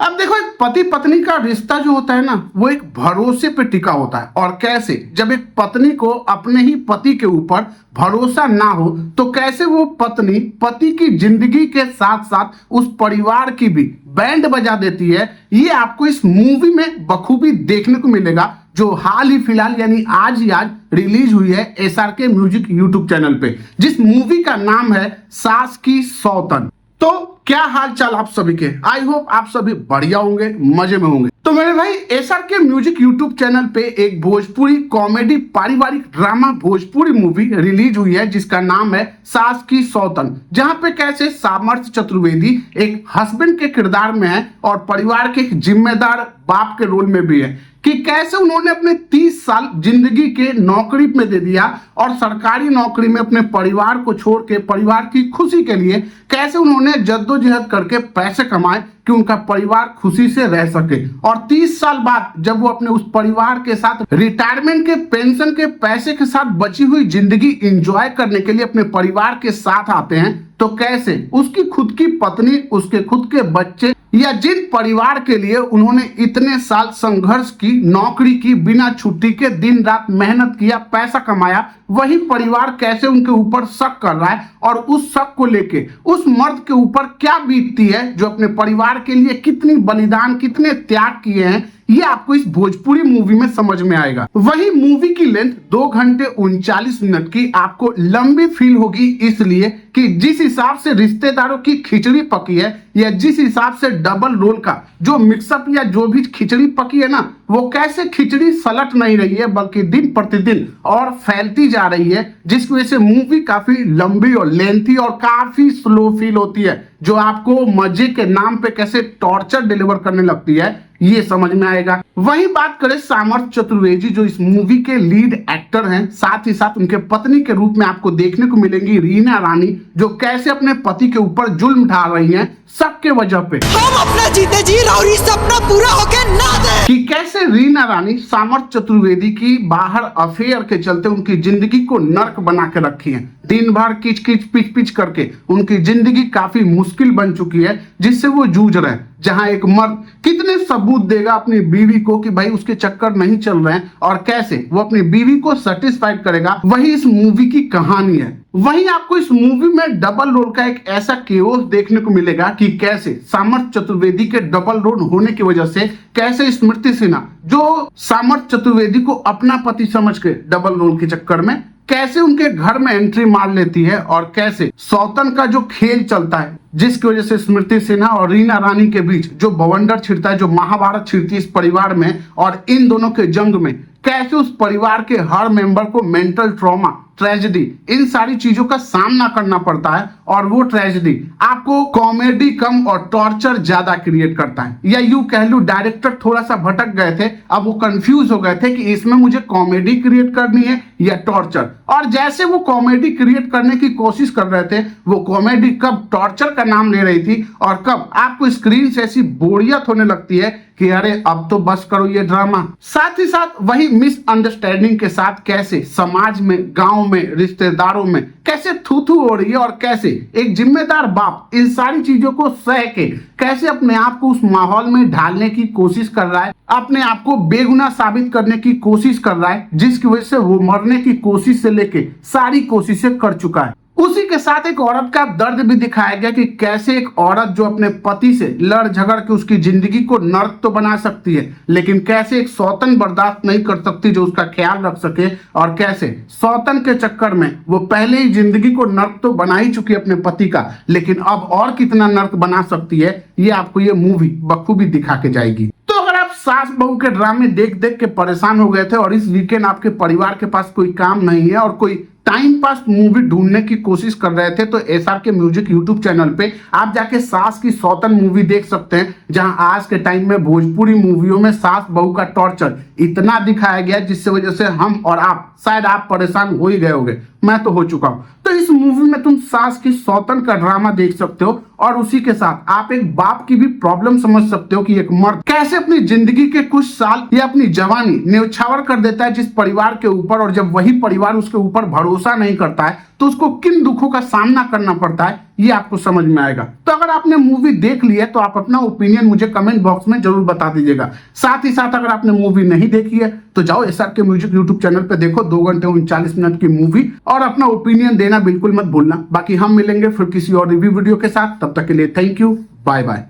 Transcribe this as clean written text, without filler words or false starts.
अब देखो, एक पति पत्नी का रिश्ता जो होता है ना, वो एक भरोसे पे टिका होता है। और कैसे जब एक पत्नी को अपने ही पति के ऊपर भरोसा ना हो, तो कैसे वो पत्नी पति की जिंदगी के साथ साथ उस परिवार की भी बैंड बजा देती है, ये आपको इस मूवी में बखूबी देखने को मिलेगा, जो हाल ही फिलहाल यानी आज ही आज रिलीज हुई है SRK म्यूजिक यूट्यूब चैनल पे, जिस मूवी का नाम है सास की सौतन। तो क्या हाल चाल आप सभी के, आई होप आप सभी बढ़िया होंगे, मजे में होंगे। तो मेरे भाई, SRK म्यूजिक यूट्यूब चैनल पे एक भोजपुरी कॉमेडी पारिवारिक ड्रामा भोजपुरी मूवी रिलीज हुई है, जिसका नाम है सास की सौतन। जहां पे कैसे सामर्थ्य चतुर्वेदी एक हस्बैंड के किरदार में है और परिवार के एक जिम्मेदार बाप के रोल में भी है, कि कैसे उन्होंने अपने 30 साल जिंदगी के नौकरी में दे दिया और सरकारी नौकरी में अपने परिवार को छोड़ के परिवार की खुशी के लिए कैसे उन्होंने जद्दोजहद करके पैसे कमाए कि उनका परिवार खुशी से रह सके। और 30 साल बाद जब वो अपने उस परिवार के साथ रिटायरमेंट के पेंशन के पैसे के साथ बची हुई जिंदगी एंजॉय करने के लिए अपने परिवार के साथ आते हैं, तो कैसे उसकी खुद की पत्नी, उसके खुद के बच्चे, या जिन परिवार के लिए उन्होंने इतने साल संघर्ष की, नौकरी की, बिना छुट्टी के दिन रात मेहनत किया, पैसा कमाया, वही परिवार कैसे उनके ऊपर शक कर रहा है और उस शक को लेके उस मर्द के ऊपर क्या बीतती है जो अपने परिवार के लिए कितनी बलिदान, कितने त्याग किए हैं, ये आपको इस भोजपुरी मूवी में समझ में आएगा। वही मूवी की लेंथ 2 घंटे 39 मिनट की आपको लंबी फील होगी, इसलिए कि जिस हिसाब से रिश्तेदारों की खिचड़ी पकी है, या जिस हिसाब से डबल रोल का जो मिक्सअप या जो भी खिचड़ी पकी है ना, वो कैसे खिचड़ी सलट नहीं रही है बल्कि दिन प्रतिदिन और फैलती जा रही है, जिसकी वजह से मूवी काफी लंबी और लेंथी और काफी स्लो फील होती है, जो आपको मजे के नाम पे कैसे टॉर्चर डिलीवर करने लगती है, ये समझ में आएगा। वही बात करें सामर्थ्य चतुर्वेदी, जो इस मूवी के लीड एक्टर हैं, साथ ही साथ उनके पत्नी के रूप में आपको देखने को मिलेंगी रीना रानी, जो कैसे अपने पति के ऊपर जुल्म ढा रही हैं सबके वजह पे। हम अपना जीते जी और ये सपना पूरा होके ना दे। कि कैसे रीना रानी सामर्थ्य चतुर्वेदी की बाहर अफेयर के चलते उनकी जिंदगी को नर्क बना के रखी है। दिन भर किच किच पिच पिच करके उनकी जिंदगी काफी मुश्किल बन चुकी है, जिससे वो जूझ रहे हैं। जहां एक मर्द कितने सबूत देगा अपनी बीवी को कि भाई उसके चक्कर नहीं चल रहे हैं, और कैसे वो अपनी बीवी को सेटिस्फाइड करेगा, वही इस मूवी की कहानी है। वहीं आपको इस मूवी में डबल रोल का एक ऐसा केओस देखने को मिलेगा कि कैसे सामर्थ्य चतुर्वेदी के डबल रोल होने की वजह से कैसे स्मृति सिन्हा, जो सामर्थ्य चतुर्वेदी को अपना पति समझ के डबल रोल के चक्कर में कैसे उनके घर में एंट्री मार लेती है, और कैसे सौतन का जो खेल चलता है, जिसकी वजह से स्मृति सिन्हा और रीना रानी के बीच जो बवंडर छिड़ता है, जो महाभारत छिड़ती है इस परिवार में, और इन दोनों के जंग में कैसे उस परिवार के हर मेंबर को मेंटल ट्रॉमा, ट्रेजेडी, इन सारी चीजों का सामना करना पड़ता है। और वो ट्रेजेडी आपको कॉमेडी कम और टॉर्चर ज्यादा क्रिएट करता है। या यूं कह लूं, डायरेक्टर थोड़ा सा भटक गए थे, अब वो कंफ्यूज हो गए थे कि इसमें मुझे कॉमेडी क्रिएट करनी है या टॉर्चर। और जैसे वो कॉमेडी क्रिएट करने की कोशिश कर रहे थे, वो कॉमेडी कब टॉर्चर का नाम ले रही थी और कब आपको स्क्रीन से ऐसी बोरियत होने लगती है कि अरे अब तो बस करो ये ड्रामा। साथ ही साथ वही मिसअंडरस्टैंडिंग के साथ कैसे समाज में, गांव में, रिश्तेदारों में कैसे थू थू हो रही है, और कैसे एक जिम्मेदार बाप इन सारी चीजों को सह के कैसे अपने आप को उस माहौल में ढालने की कोशिश कर रहा है, अपने आप को बेगुनाह साबित करने की कोशिश कर रहा है, जिसकी वजह से वो मरने की कोशिश से लेके सारी कोशिशें कर चुका है। उसी के साथ एक औरत का दर्द भी दिखाया गया कि कैसे एक औरत जो अपने पति से लड़ झगड़ के उसकी जिंदगी को नर्क तो बना सकती है, लेकिन कैसे एक सौतन बर्दाश्त नहीं कर सकती जो उसका ख्याल रख सके, और कैसे सौतन के चक्कर में वो पहले ही जिंदगी को नर्क तो बना ही चुकी है अपने पति का, लेकिन अब और कितना नर्क बना सकती है, ये आपको ये मूवी बखूबी दिखा के जाएगी। तो अगर आप सास बहू के ड्रामे देख देख के परेशान हो गए थे और इस वीकेंड आपके परिवार के पास कोई काम नहीं है और कोई टाइम पास मूवी ढूंढने की कोशिश कर रहे थे, तो SRK म्यूजिक यूट्यूब चैनल पे आप जाके सास की सौतन मूवी देख सकते हैं, जहां आज के टाइम में भोजपुरी मूवियों में सास बहू का टॉर्चर इतना दिखाया गया जिससे वजह से हम और आप, शायद आप परेशान हो ही गए होंगे, मैं तो हो चुका हूं। तो इस मूवी में तुम सास की सौतन का ड्रामा देख सकते हो, और उसी के साथ आप एक बाप की भी प्रॉब्लम समझ सकते हो कि एक मर्द कैसे अपनी जिंदगी के कुछ साल या अपनी जवानी न्यौछावर कर देता है जिस परिवार के ऊपर, और जब वही परिवार उसके ऊपर भरोसा नहीं करता है तो उसको किन दुखों का सामना करना पड़ता है, ये आपको समझ में आएगा। तो अगर आपने मूवी देख ली है तो आप अपना ओपिनियन मुझे कमेंट बॉक्स में जरूर बता दीजिएगा। साथ ही साथ अगर आपने मूवी नहीं देखी है तो जाओ SRK म्यूजिक यूट्यूब चैनल पे देखो 2 घंटे 39 मिनट की मूवी, और अपना ओपिनियन देना बिल्कुल मत भूलना। बाकी हम मिलेंगे फिर किसी और रिव्यू वीडियो के साथ, तब तक के लिए थैंक यू, बाय बाय।